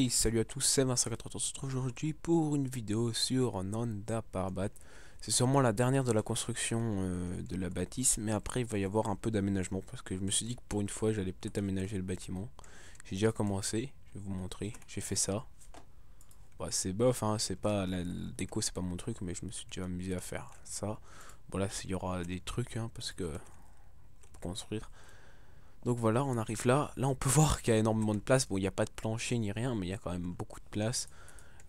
Hey, salut à tous, c'est Vincent80. On se retrouve aujourd'hui pour une vidéo sur un Honda Parbat. C'est sûrement la dernière de la construction de la bâtisse, mais après il va y avoir un peu d'aménagement parce que je me suis dit que pour une fois j'allais peut-être aménager le bâtiment. J'ai déjà commencé, je vais vous montrer. J'ai fait ça. Ouais, c'est bof, hein, c'est pas la déco, c'est pas mon truc, mais je me suis déjà amusé à faire ça. Voilà, il y aura des trucs hein, parce que pour construire. Donc voilà, on arrive là. Là, on peut voir qu'il y a énormément de place. Bon, il n'y a pas de plancher ni rien, mais il y a quand même beaucoup de place.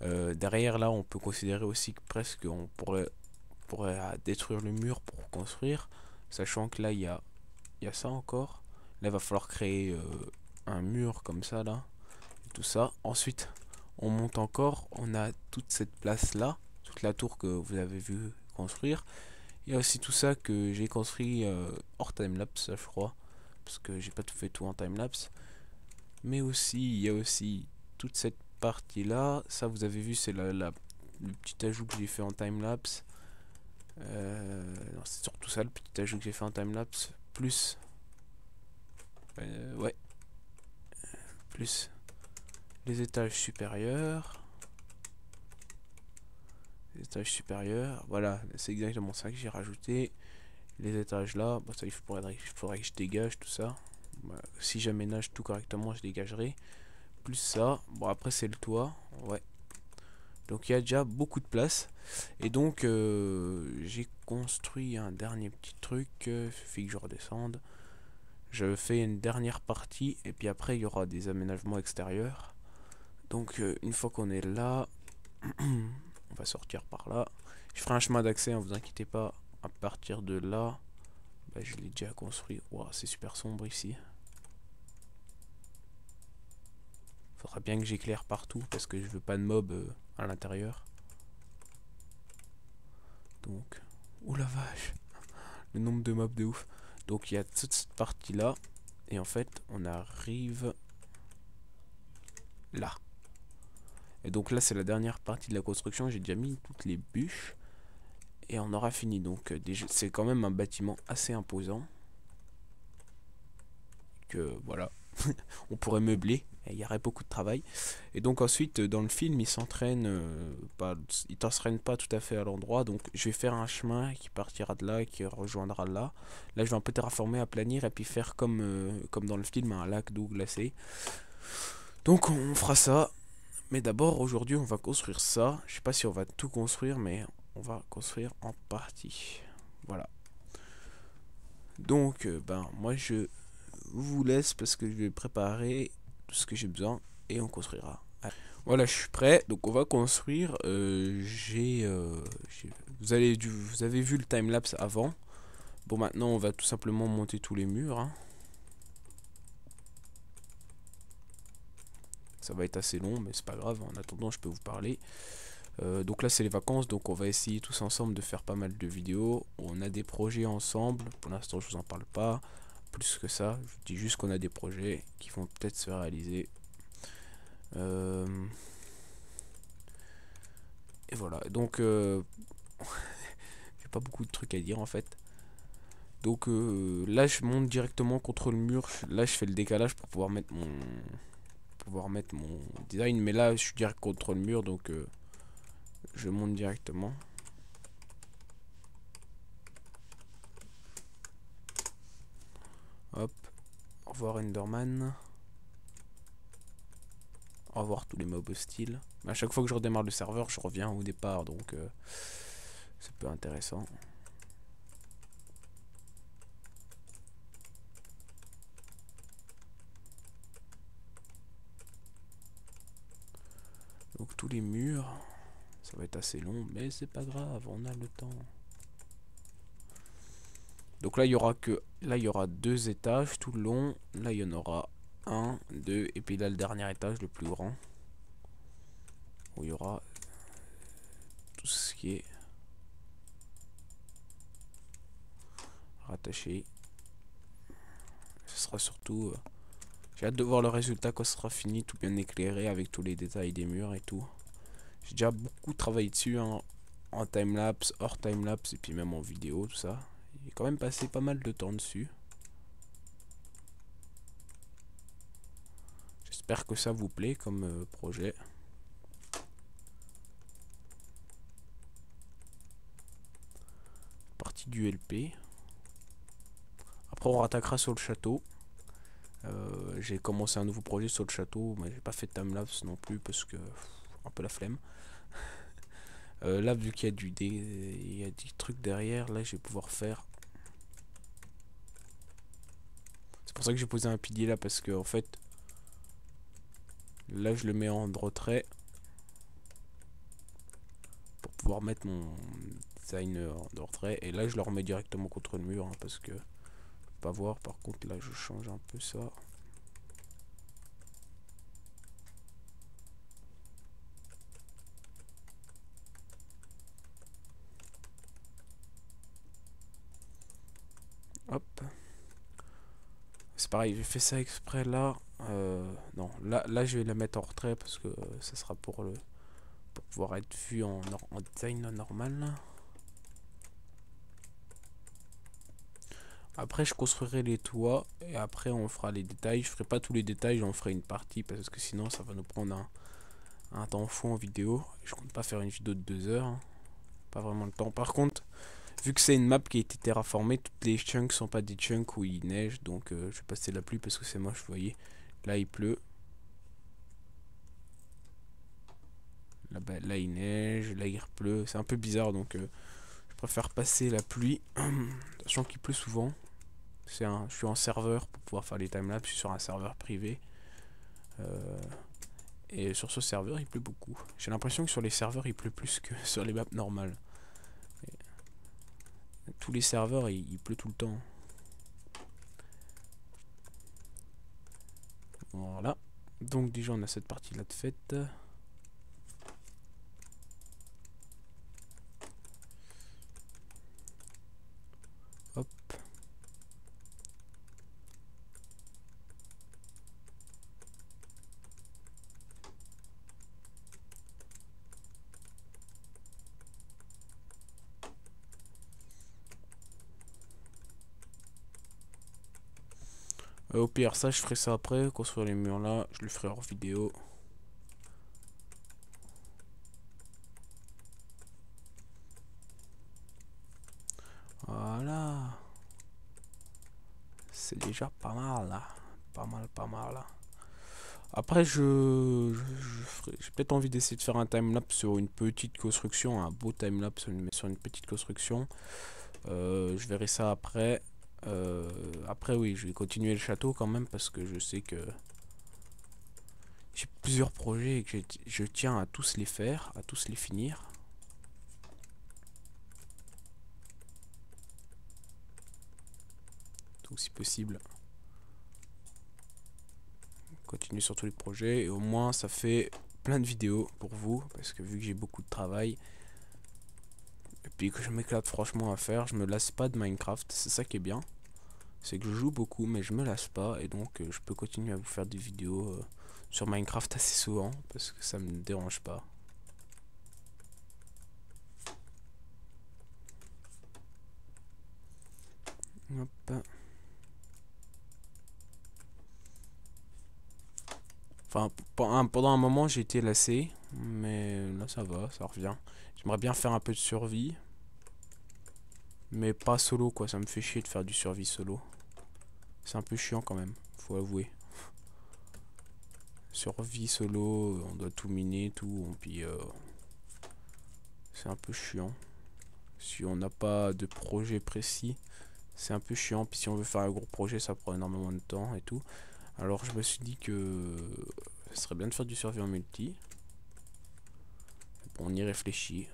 Derrière, là, on peut considérer aussi que presque pourrait détruire le mur pour construire. Sachant que là, il y a ça encore. Là, il va falloir créer un mur comme ça, là. Et tout ça. Ensuite, on monte encore. On a toute cette place-là. Toute la tour que vous avez vu construire. Il y a aussi tout ça que j'ai construit hors timelapse, je crois. Parce que j'ai pas tout fait tout en timelapse. Mais aussi, il y a aussi toute cette partie là. Ça, vous avez vu, c'est le petit ajout que j'ai fait en timelapse. Non, c'est surtout ça, le petit ajout que j'ai fait en timelapse. Plus. Ouais. Plus les étages supérieurs. Les étages supérieurs. Voilà, c'est exactement ça que j'ai rajouté. Les étages là. Bon, ça, il faudrait que je dégage tout ça. Voilà. Si j'aménage tout correctement, je dégagerai. Plus ça. Bon, après, c'est le toit. Ouais. Donc il y a déjà beaucoup de place. Et donc j'ai construit un dernier petit truc. Il suffit que je redescende. Je fais une dernière partie. Et puis après il y aura des aménagements extérieurs. Donc une fois qu'on est là, on va sortir par là. Je ferai un chemin d'accès, hein, vous inquiétez pas. À partir de là, bah, je l'ai déjà construit. Wow, c'est super sombre ici. Faudra bien que j'éclaire partout parce que je veux pas de mobs à l'intérieur. Donc, oh la vache, le nombre de mobs de ouf. Donc il y a toute cette partie là. Et en fait on arrive là. Et donc là c'est la dernière partie de la construction. J'ai déjà mis toutes les bûches. Et on aura fini. Donc c'est quand même un bâtiment assez imposant. Que voilà. On pourrait meubler. Et il y aurait beaucoup de travail. Et donc ensuite dans le film il s'entraîne pas, il t'entraîne pas tout à fait à l'endroit. Donc je vais faire un chemin qui partira de là et qui rejoindra là. Là je vais un peu terraformer, aplanir et puis faire comme dans le film un lac d'eau glacée. Donc on fera ça. Mais d'abord aujourd'hui on va construire ça. Je sais pas si on va tout construire mais on va construire en partie. Voilà. Donc ben moi je vous laisse parce que je vais préparer tout ce que j'ai besoin et on construira. Allez. Voilà, je suis prêt. Donc on va construire. Vous avez vu le timelapse avant. Bon, maintenant on va tout simplement monter tous les murs. Hein. Ça va être assez long, mais c'est pas grave. En attendant, je peux vous parler. Donc là, c'est les vacances. Donc on va essayer tous ensemble de faire pas mal de vidéos. On a des projets ensemble. Pour l'instant, je vous en parle pas. Plus que ça, je dis juste qu'on a des projets qui vont peut-être se réaliser. Et voilà. Donc, j'ai pas beaucoup de trucs à dire en fait. Donc là, je monte directement contre le mur. Là, je fais le décalage pour pouvoir mettre mon design. Mais là, je suis direct contre le mur, donc je monte directement. Hop. Au revoir Enderman. Au revoir tous les mobs hostiles. Mais à chaque fois que je redémarre le serveur, je reviens au départ, donc c'est peu intéressant. Donc tous les murs, ça va être assez long, mais c'est pas grave, on a le temps. Donc là, il y aura deux étages tout le long. Là, il y en aura un, deux, et puis là, le dernier étage, le plus grand, où il y aura tout ce qui est rattaché. Ce sera surtout... j'ai hâte de voir le résultat quand ce sera fini, tout bien éclairé, avec tous les détails des murs et tout. J'ai déjà beaucoup travaillé dessus, hein, en timelapse, hors timelapse, et puis même en vidéo, tout ça. J'ai quand même passé pas mal de temps dessus. j'espère que ça vous plaît comme projet. Partie du LP. Après on rattaquera sur le château. J'ai commencé un nouveau projet sur le château, mais j'ai pas fait de timelapse non plus parce que un peu la flemme. Là vu qu'il y a il y a des trucs derrière, là je vais pouvoir faire. C'est pour ça que j'ai posé un pilier là, parce que en fait là je le mets en retrait pour pouvoir mettre mon design de retrait, et là je le remets directement contre le mur, hein, parce que je peux pas voir. Par contre là je change un peu ça. Hop, c'est pareil, j'ai fait ça exprès là. Non, là je vais la mettre en retrait parce que ça sera pour pouvoir être vu en design normal. Après je construirai les toits et après on fera les détails. Je ferai pas tous les détails, j'en ferai une partie parce que sinon ça va nous prendre un temps fou en vidéo. Je compte pas faire une vidéo de 2 heures, hein. Pas vraiment le temps. Par contre, vu que c'est une map qui a été terraformée, toutes les chunks sont pas des chunks où il neige, donc je vais passer la pluie parce que c'est moche, vous voyez. Là il pleut. Là il neige, là il pleut. C'est un peu bizarre, donc je préfère passer la pluie, sachant qu'il pleut souvent. Je suis en serveur pour pouvoir faire les timelapses, je suis sur un serveur privé. Et sur ce serveur il pleut beaucoup. J'ai l'impression que sur les serveurs il pleut plus que sur les maps normales. Tous les serveurs il pleut tout le temps. Voilà. Donc déjà on a cette partie là de faite. Hop. Au pire, ça je ferai ça après, construire les murs là, je le ferai hors vidéo. Voilà. C'est déjà pas mal là. Pas mal, pas mal là. Après, j'ai peut-être envie d'essayer de faire un timelapse sur une petite construction, un beau timelapse sur une petite construction. Je verrai ça après. Après, oui, je vais continuer le château quand même parce que je sais que j'ai plusieurs projets et que je tiens à tous les faire, à tous les finir. Donc, si possible, continuer sur tous les projets et au moins ça fait plein de vidéos pour vous parce que vu que j'ai beaucoup de travail et puis que je m'éclate franchement à faire, je me lasse pas de Minecraft. C'est ça qui est bien, c'est que je joue beaucoup mais je me lasse pas, et donc je peux continuer à vous faire des vidéos sur Minecraft assez souvent parce que ça me dérange pas. Hop. Enfin, pendant un moment j'ai été lassé, mais là ça va, ça revient. J'aimerais bien faire un peu de survie, mais pas solo quoi, ça me fait chier de faire du survie solo. C'est un peu chiant quand même, faut avouer. Survie solo, on doit tout miner, tout, puis c'est un peu chiant. Si on n'a pas de projet précis, c'est un peu chiant. Puis si on veut faire un gros projet, ça prend énormément de temps et tout. Alors je me suis dit que ce serait bien de faire du survie en multi. On y réfléchit.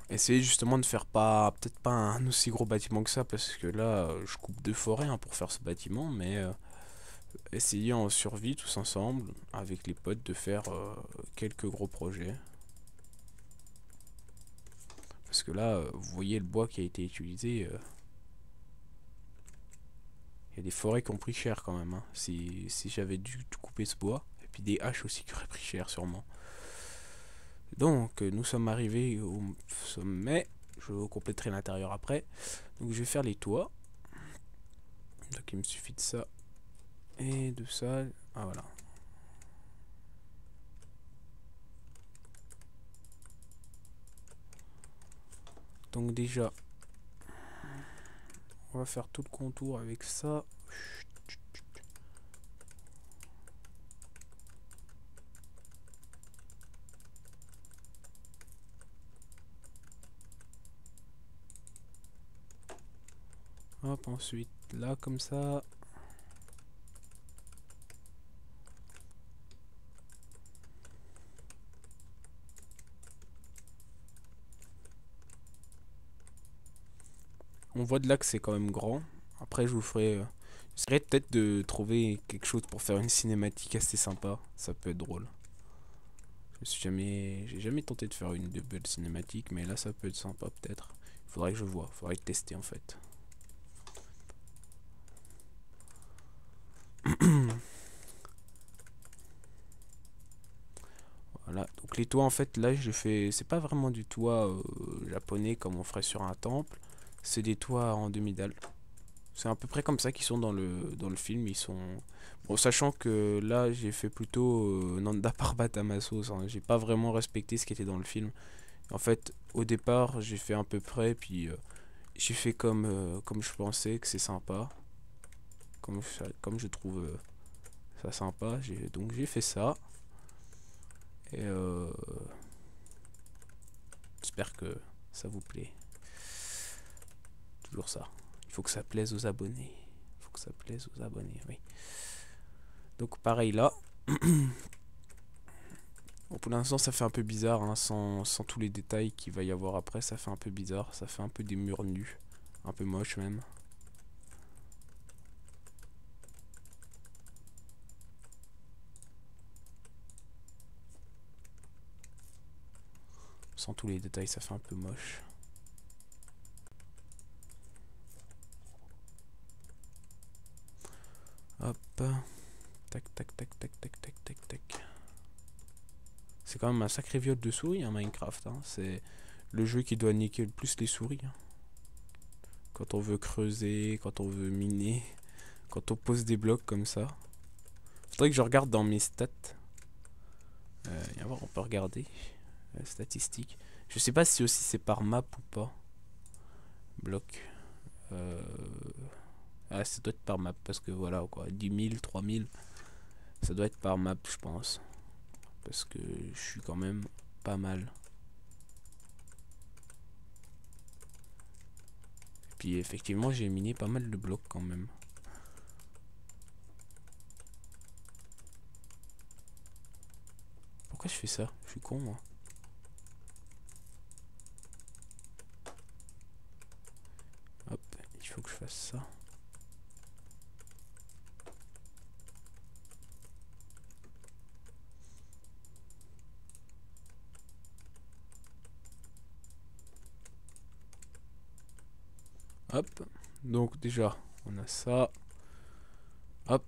Essayer justement de faire peut-être pas un aussi gros bâtiment que ça, parce que là je coupe 2 forêts hein, pour faire ce bâtiment, mais essayer en survie tous ensemble avec les potes de faire quelques gros projets. Parce que là, vous voyez le bois qui a été utilisé. Il y a des forêts qui ont pris cher quand même, hein. Si j'avais dû couper ce bois. Et puis des haches aussi qui auraient pris cher sûrement. Donc nous sommes arrivés au sommet. je compléterai l'intérieur après. Donc je vais faire les toits. Donc il me suffit de ça et de ça. Ah voilà. Donc déjà, on va faire tout le contour avec ça. Hop, ensuite là comme ça. On voit de là que c'est quand même grand. Après je vous ferai... j'essaierai peut-être de trouver quelque chose pour faire une cinématique assez sympa. Ça peut être drôle. J'ai jamais tenté de faire une de belle cinématique, mais là ça peut être sympa peut-être. Il faudrait que je vois, faudrait tester en fait. Voilà, donc les toits en fait là j'ai fait, c'est pas vraiment du toit japonais comme on ferait sur un temple, c'est des toits en demi-dalle. C'est à peu près comme ça qu'ils sont dans le film, ils sont... Bon, sachant que là j'ai fait plutôt Nanda Parbat à ma sauce, hein. J'ai pas vraiment respecté ce qui était dans le film. En fait au départ j'ai fait à peu près, puis j'ai fait comme je pensais que c'est sympa, comme je trouve ça sympa, donc j'ai fait ça. Et j'espère que ça vous plaît. Toujours ça. Il faut que ça plaise aux abonnés. Il faut que ça plaise aux abonnés, oui. Donc pareil là. Bon, pour l'instant ça fait un peu bizarre, hein, sans tous les détails qu'il va y avoir après, ça fait un peu bizarre. Ça fait un peu des murs nus. Un peu moche même. Sans tous les détails ça fait un peu moche. Hop. Tac tac tac tac tac tac tac tac. C'est quand même un sacré viol de souris, hein, Minecraft, hein. C'est le jeu qui doit niquer le plus les souris, hein. Quand on veut creuser, quand on veut miner, quand on pose des blocs comme ça. Faudrait que je regarde dans mes stats. On peut regarder. Statistiques. Je sais pas si aussi c'est par map ou pas. Bloc. Ah, ça doit être par map parce que voilà quoi. 10 000, 3 000. Ça doit être par map, je pense. Parce que je suis quand même pas mal. Puis effectivement, j'ai miné pas mal de blocs quand même. Pourquoi je fais ça? Je suis con, moi. Hop, il faut que je fasse ça. Hop, donc déjà, on a ça. Hop,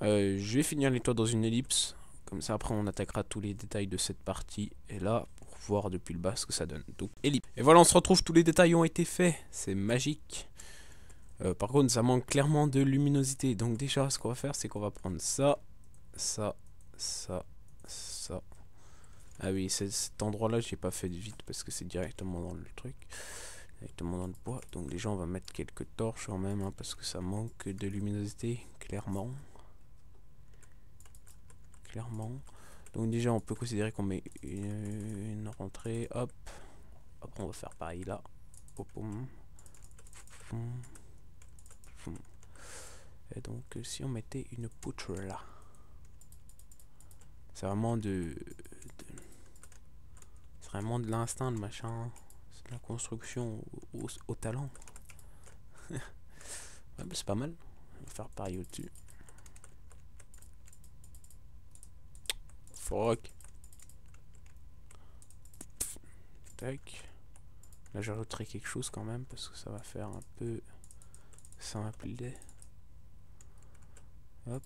je vais finir les toits dans une ellipse. Comme ça, après, on attaquera tous les détails de cette partie. Et là, pour voir depuis le bas ce que ça donne. Donc, ellipse. Et voilà, on se retrouve, tous les détails ont été faits. C'est magique. Par contre, ça manque clairement de luminosité. Donc déjà, ce qu'on va faire, c'est qu'on va prendre ça, ça, ça, ça. Ah oui, cet endroit-là, j'ai pas fait vite parce que c'est directement dans le truc. Directement dans le bois. Donc déjà, on va mettre quelques torches quand même, hein, parce que ça manque de luminosité, clairement. Clairement. Donc déjà, on peut considérer qu'on met une rentrée. Hop. Après, on va faire pareil là. Et donc, si on mettait une poutre là. C'est vraiment c'est vraiment de l'instinct, le machin. C'est de la construction au talent. Ouais, bah, c'est pas mal. On va faire pareil au-dessus. Fuck. Tac. Là, j'ajouterai quelque chose quand même parce que ça va faire un peu simple. Hop.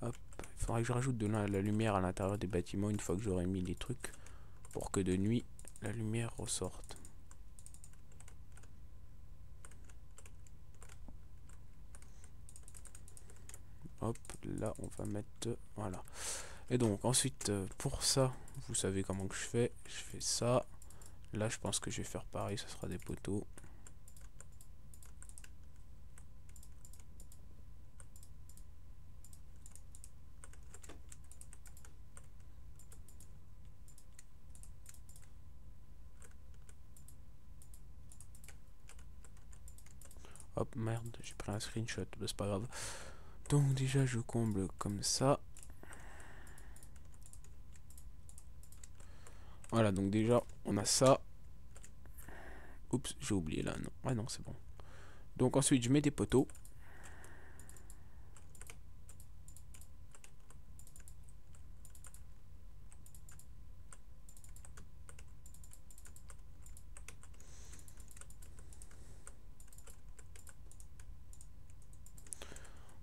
Hop. Il faudra que je rajoute de la lumière à l'intérieur des bâtiments une fois que j'aurai mis les trucs pour que de nuit la lumière ressorte. Hop, là on va mettre, voilà. Et donc ensuite pour ça, vous savez comment que je fais ça. Là je pense que je vais faire pareil, ce sera des poteaux. Hop, merde, j'ai pris un screenshot, mais c'est pas grave. Donc déjà je comble comme ça. Voilà, donc déjà on a ça. Oups, j'ai oublié là, non. Ah non, c'est bon. Donc ensuite je mets des poteaux.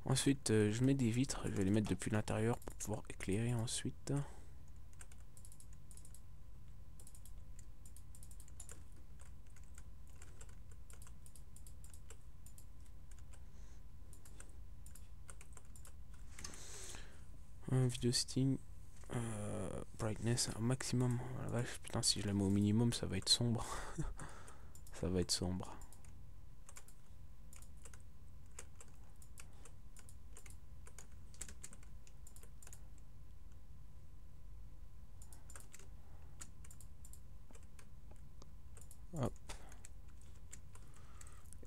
Ensuite je mets des vitres, je vais les mettre depuis l'intérieur pour pouvoir éclairer ensuite. Un video setting, brightness un maximum. Oh la vache, putain, si je la mets au minimum, ça va être sombre. Ça va être sombre. Hop.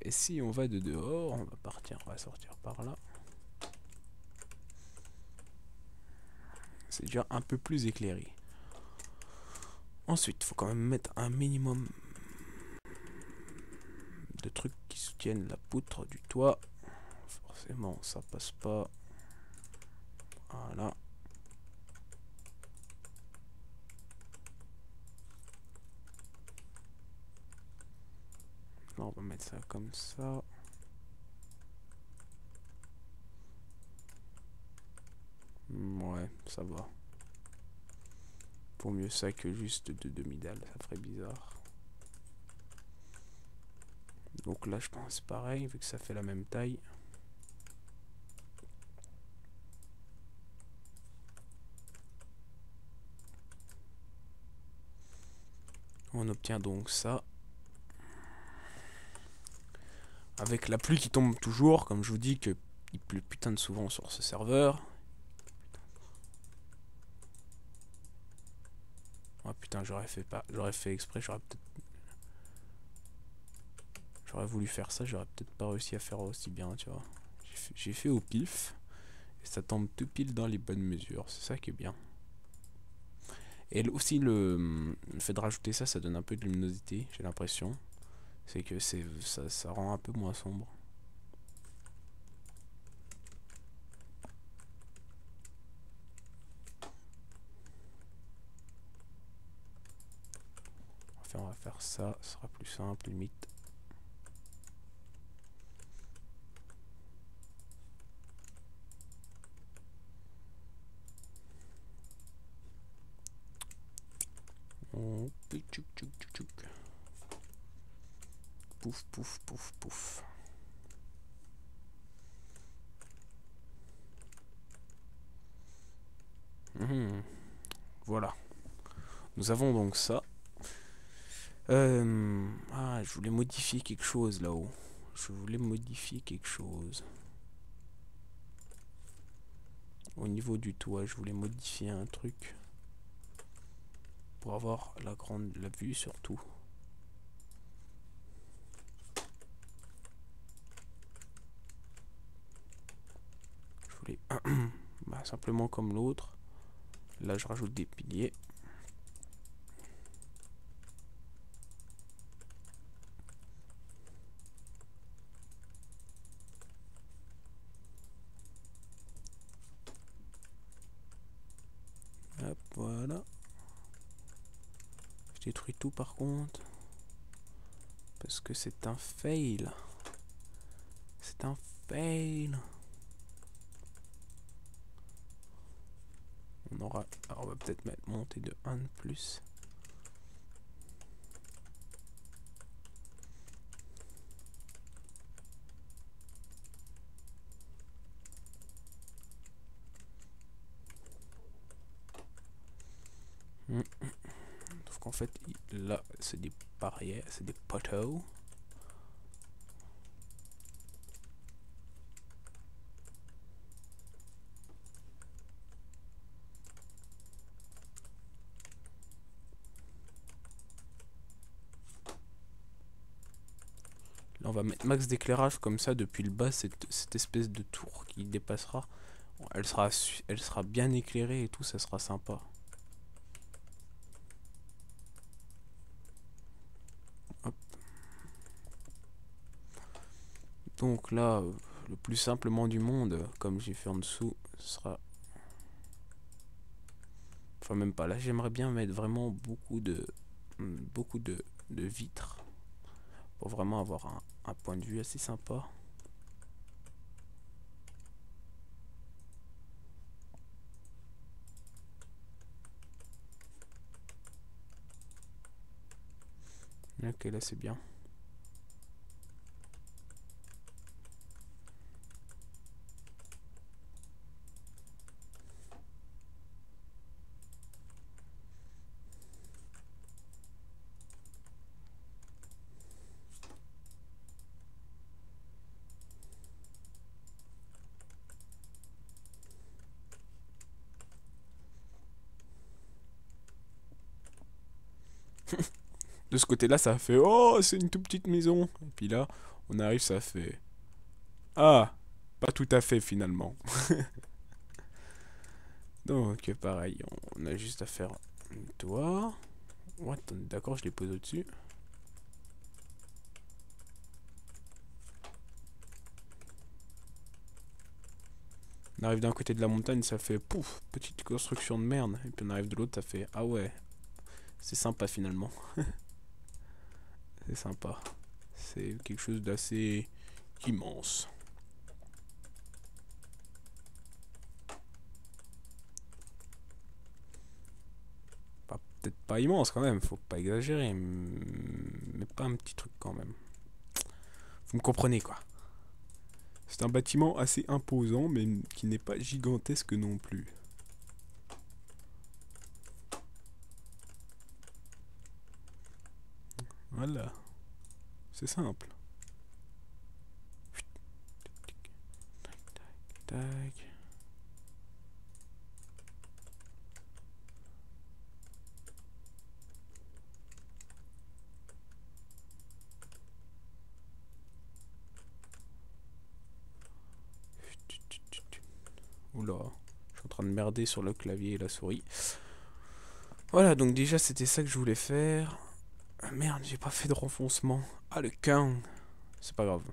Et si on va de dehors, on va partir, on va sortir par là. C'est déjà un peu plus éclairé. Ensuite, il faut quand même mettre un minimum de trucs qui soutiennent la poutre du toit. Forcément, ça passe pas. Voilà. Là, on va mettre ça comme ça. Ouais, ça va. Pour mieux ça que juste de demi-dalle, ça ferait bizarre. Donc là, je pense pareil, vu que ça fait la même taille. On obtient donc ça. Avec la pluie qui tombe toujours, comme je vous dis que il pleut putain de souvent sur ce serveur. Oh putain, j'aurais fait exprès, j'aurais voulu faire ça, j'aurais peut-être pas réussi à faire aussi bien, tu vois. J'ai fait au pif et ça tombe tout pile dans les bonnes mesures, c'est ça qui est bien. Et aussi le fait de rajouter ça, ça donne un peu de luminosité, j'ai l'impression. C'est que ça rend un peu moins sombre. Enfin, on va faire ça, ce sera plus simple limite. Pouf, pouf, pouf, pouf. Voilà. Nous avons donc ça. Ah, je voulais modifier quelque chose là-haut. Je voulais modifier quelque chose. Au niveau du toit, je voulais modifier un truc. Pour avoir la vue surtout. Je voulais bah, simplement comme l'autre. Là, je rajoute des piliers. Hop, voilà. Je détruis tout par contre. Parce que c'est un fail. C'est un fail. On aura. Alors on va peut-être monter de 1 de plus. en fait, là, c'est des barrières, c'est des poteaux. Là, on va mettre max d'éclairage comme ça depuis le bas, cette espèce de tour qui dépassera. Elle sera bien éclairée et tout, ça sera sympa. Hop. Donc là, le plus simplement du monde, comme j'ai fait en dessous, ce sera... Enfin même pas, là j'aimerais bien mettre vraiment beaucoup de vitres pour vraiment avoir un point de vue assez sympa. Ok, là c'est bien. De ce côté-là, ça fait oh, c'est une toute petite maison. Et puis là, on arrive, ça fait ah, pas tout à fait finalement. Donc pareil, on a juste à faire un toit. Ouais, d'accord, je les pose au-dessus. On arrive d'un côté de la montagne, ça fait pouf, petite construction de merde. Et puis on arrive de l'autre, ça fait ah ouais, c'est sympa finalement. C'est sympa. C'est quelque chose d'assez immense. Peut-être pas immense quand même, faut pas exagérer, mais pas un petit truc quand même. Vous me comprenez quoi. C'est un bâtiment assez imposant, mais qui n'est pas gigantesque non plus. Voilà, c'est simple. Tac. Oula, je suis en train de merder sur le clavier et la souris. Voilà, donc déjà c'était ça que je voulais faire. Ah, merde, j'ai pas fait de renfoncement. Ah le con. C'est pas grave.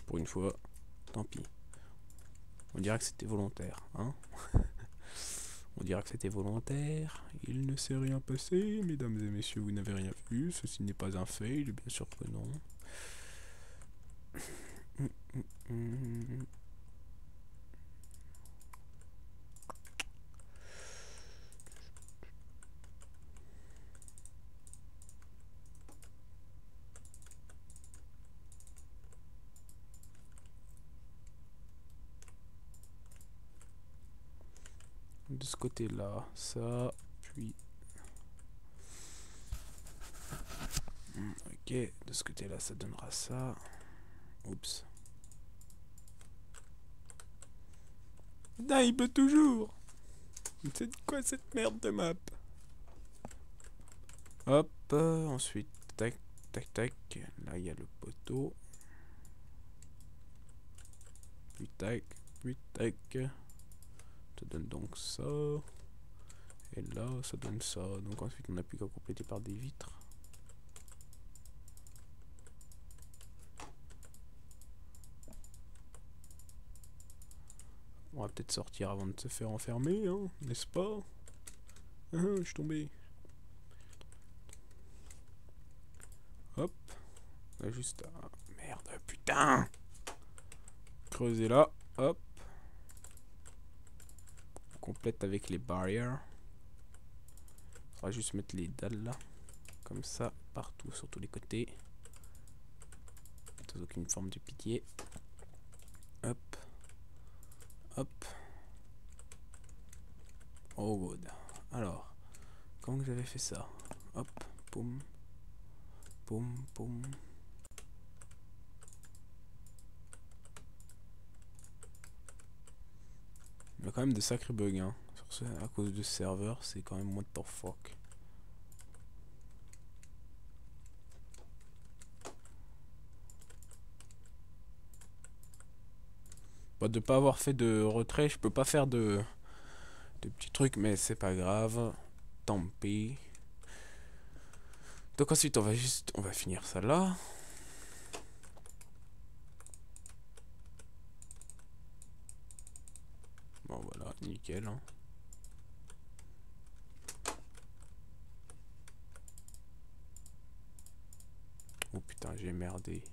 Pour une fois, tant pis. On dirait que c'était volontaire, hein. On dirait que c'était volontaire. Il ne s'est rien passé, mesdames et messieurs, vous n'avez rien vu. Ceci n'est pas un fail, bien sûr que non. De ce côté-là, ça, puis... Ok, de ce côté-là, ça donnera ça. Oups. Putain, il pleut toujours. C'est quoi cette merde de map? Hop, ensuite, tac, tac, tac. Là, il y a le poteau. Puis tac, puis tac. Ça donne donc ça. Et là, ça donne ça. Donc ensuite, on n'a plus qu'à compléter par des vitres. On va peut-être sortir avant de se faire enfermer, hein, n'est-ce pas? Ah, je suis tombé. Hop. On a juste à... Merde, putain! Creuser là. Hop. On complète avec les barrières. On va juste mettre les dalles là. Comme ça, partout, sur tous les côtés. Sans aucune forme de pitié. Hop. Hop. Oh good. Alors, comment j'avais fait ça? Hop, boum, boum, boum. Il y a quand même des sacrés bugs, hein. Sur ce, à cause de ce serveur, c'est quand même what the fuck. Bah, de pas avoir fait de retrait, je peux pas faire de petits trucs, mais c'est pas grave. Tant pis. Donc ensuite, on va finir ça là. Bon voilà, nickel, hein. Oh putain, j'ai merdé.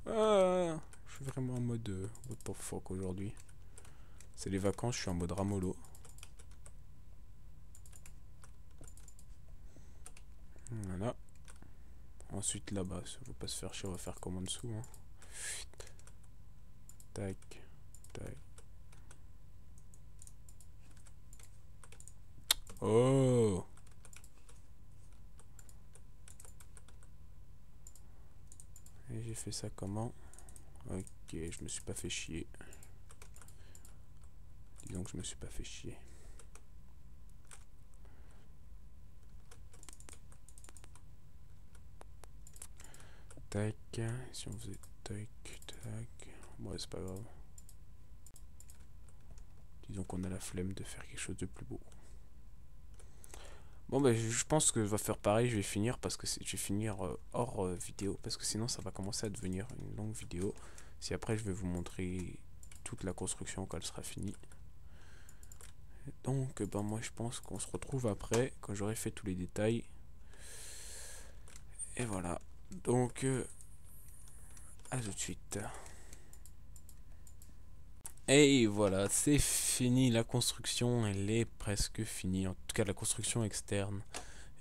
Ah, je suis vraiment en mode what the fuck aujourd'hui. C'est les vacances, je suis en mode ramolo. Voilà. Ensuite là-bas, ça va pas se faire chier, on va faire comme en dessous, hein. Tac, tac. Oh! Et j'ai fait ça comment? Ok, je me suis pas fait chier. Disons que je me suis pas fait chier. Tac, si on faisait tac, tac. Bon, c'est pas grave. Disons qu'on a la flemme de faire quelque chose de plus beau. Bon, bah, je pense que je vais faire pareil, je vais finir parce que je vais finir hors vidéo parce que sinon ça va commencer à devenir une longue vidéo. Si après je vais vous montrer toute la construction quand elle sera finie. Donc, ben moi je pense qu'on se retrouve après quand j'aurai fait tous les détails. Et voilà. Donc, à tout de suite. Et voilà, c'est fini, la construction, elle est presque finie. En tout cas, la construction externe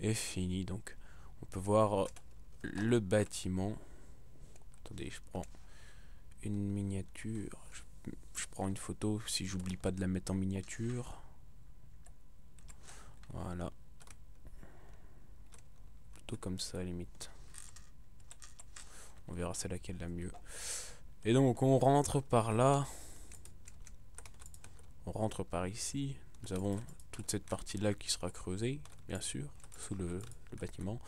est finie. Donc, on peut voir le bâtiment. Attendez, je prends une miniature. Je prends une photo si j'oublie pas de la mettre en miniature. Voilà. Plutôt comme ça, à la limite. On verra c'est laquelle la mieux. Et donc, on rentre par là. On rentre par ici. Nous avons toute cette partie-là qui sera creusée, bien sûr, sous le bâtiment.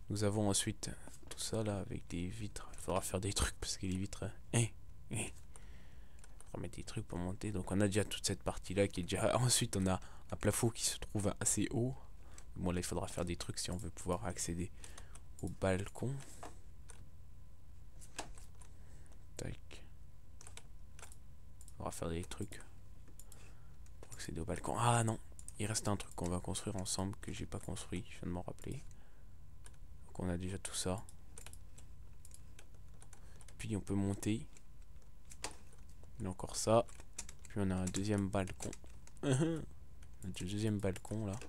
Nous avons ensuite tout ça là avec des vitres. Il faudra faire des trucs parce que les vitres... remettre des trucs pour monter. Donc on a déjà toute cette partie-là qui est déjà... Ensuite on a un plafond qui se trouve assez haut. Bon là il faudra faire des trucs si on veut pouvoir accéder au balcon. Tac. On va faire des trucs pour accéder au balcon. Ah non, il reste un truc qu'on va construire ensemble que j'ai pas construit, je viens de m'en rappeler. Donc on a déjà tout ça. Puis on peut monter. Il y a encore ça. Puis on a un deuxième balcon. On a un deuxième balcon là.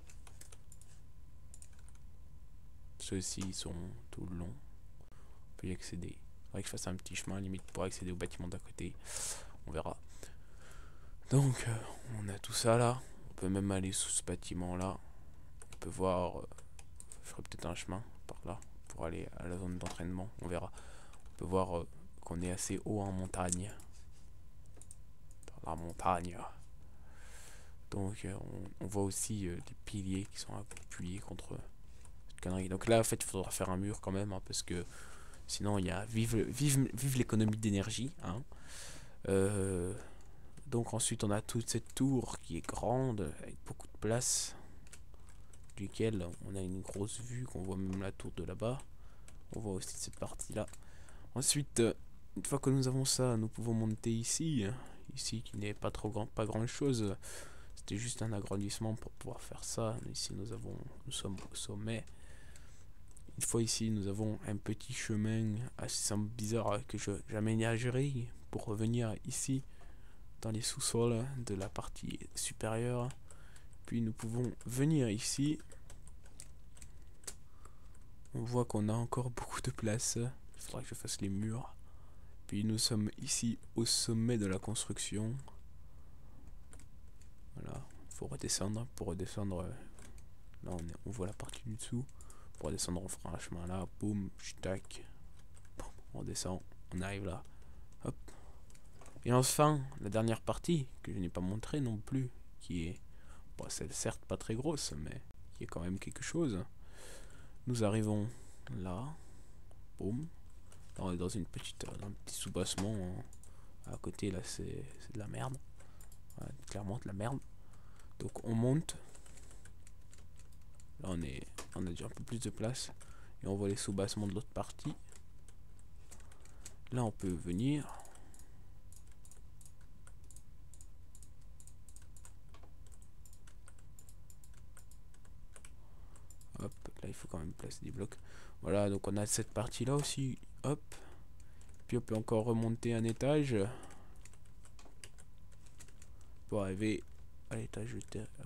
Ceux-ci sont tout le long. On peut y accéder. Il faudrait que je fasse un petit chemin limite pour accéder au bâtiment d'à côté. On verra. Donc on a tout ça là. On peut même aller sous ce bâtiment là. On peut voir. Je ferai peut-être un chemin par là pour aller à la zone d'entraînement. On verra. On peut voir qu'on est assez haut en montagne. Dans la montagne. Donc on voit aussi des piliers qui sont appuyés contre cette connerie. Donc là en fait il faudra faire un mur quand même hein, parce que sinon il y a vive l'économie d'énergie. Hein. Donc ensuite on a toute cette tour qui est grande avec beaucoup de place. Duquel on a une grosse vue qu'on voit même la tour de là-bas. On voit aussi cette partie là. Ensuite une fois que nous avons ça nous pouvons monter ici. Ici qui n'est pas trop grand, pas grand chose. C'était juste un agrandissement pour pouvoir faire ça. Ici nous sommes au sommet. Une fois ici nous avons un petit chemin assez bizarre que j'aménagerai pour revenir ici dans les sous-sols de la partie supérieure. Puis nous pouvons venir ici. On voit qu'on a encore beaucoup de place. Il faudra que je fasse les murs. Puis nous sommes ici au sommet de la construction. Voilà, il faut redescendre pour redescendre Là on voit la partie du dessous. Pour descendre on fera un chemin là, boum, tac, on descend, on arrive là, hop. Et enfin, la dernière partie, que je n'ai pas montré non plus, qui est, bon, c'est certes pas très grosse, mais qui est quand même quelque chose. Nous arrivons là, boum. Là, on est dans une petite, un petit soubassement, hein. À côté là c'est de la merde, ouais, clairement de la merde. Donc on monte. Là on a déjà un peu plus de place. Et on voit les soubassements de l'autre partie. Là on peut venir. Hop, là il faut quand même placer des blocs. Voilà, donc on a cette partie là aussi. Hop. Puis on peut encore remonter un étage. Pour arriver à l'étage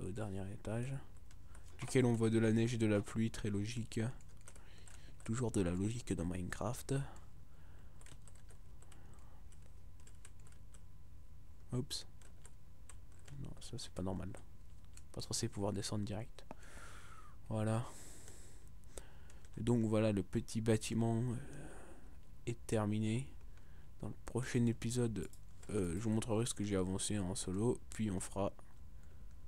au dernier étage. Duquel on voit de la neige et de la pluie, très logique. Toujours de la logique dans Minecraft. Oups. Non, ça c'est pas normal. Pas censé pouvoir descendre direct. Voilà. Et donc voilà, le petit bâtiment est terminé. Dans le prochain épisode, je vous montrerai ce que j'ai avancé en solo. Puis on fera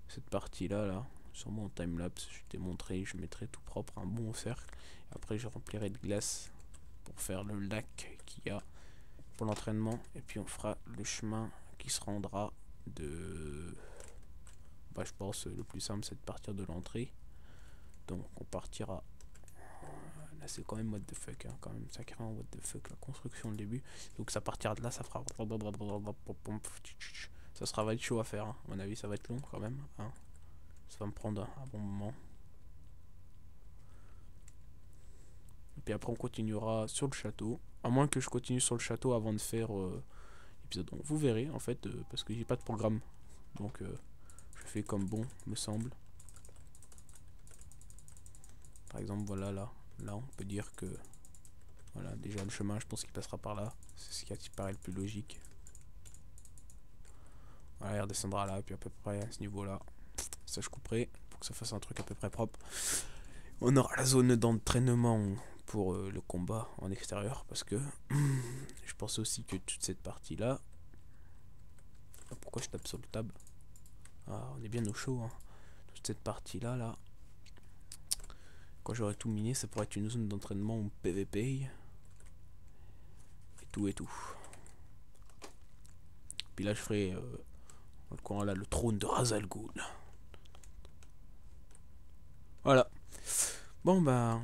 cette partie là, sûrement en timelapse. Je t'ai montré, je mettrai tout propre, un bon cercle. Après je remplirai de glace pour faire le lac qu'il y a pour l'entraînement. Et puis on fera le chemin qui se rendra de... Bah, je pense le plus simple c'est de partir de l'entrée. Donc on partira... Là c'est quand même what the fuck, hein, quand même sacrément what the fuck la construction de début. Donc ça partira de là, ça fera... Ça sera va être chaud à faire, hein. À mon avis ça va être long quand même, hein. Ça va me prendre un bon moment. Et puis après on continuera sur le château. À moins que je continue sur le château avant de faire l'épisode. Vous verrez en fait, parce que j'ai pas de programme. Donc je fais comme bon me semble. Par exemple voilà là. Là on peut dire que... Voilà, déjà le chemin je pense qu'il passera par là. C'est ce qui paraît le plus logique. Voilà, il redescendra là, puis à peu près à ce niveau là. Ça je couperai pour que ça fasse un truc à peu près propre. On aura la zone d'entraînement pour le combat en extérieur, parce que je pense aussi que toute cette partie là... Pourquoi je tape sur le tab? Ah, on est bien au chaud, hein. Toute cette partie là, quand j'aurai tout miné, ça pourrait être une zone d'entraînement ou PVP. Et tout et tout. Puis là je ferai dans le coin là le trône de Ra's al Ghul. Voilà. Bon bah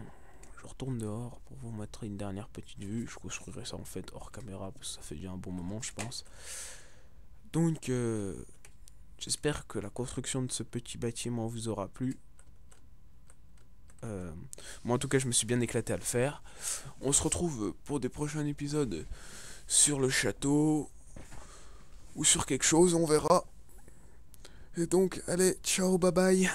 je retourne dehors pour vous montrer une dernière petite vue. Je construirai ça en fait hors caméra parce que ça fait déjà un bon moment je pense. Donc j'espère que la construction de ce petit bâtiment vous aura plu. Moi en tout cas je me suis bien éclaté à le faire. On se retrouve pour des prochains épisodes sur le château ou sur quelque chose, on verra. Et donc allez, ciao, bye bye.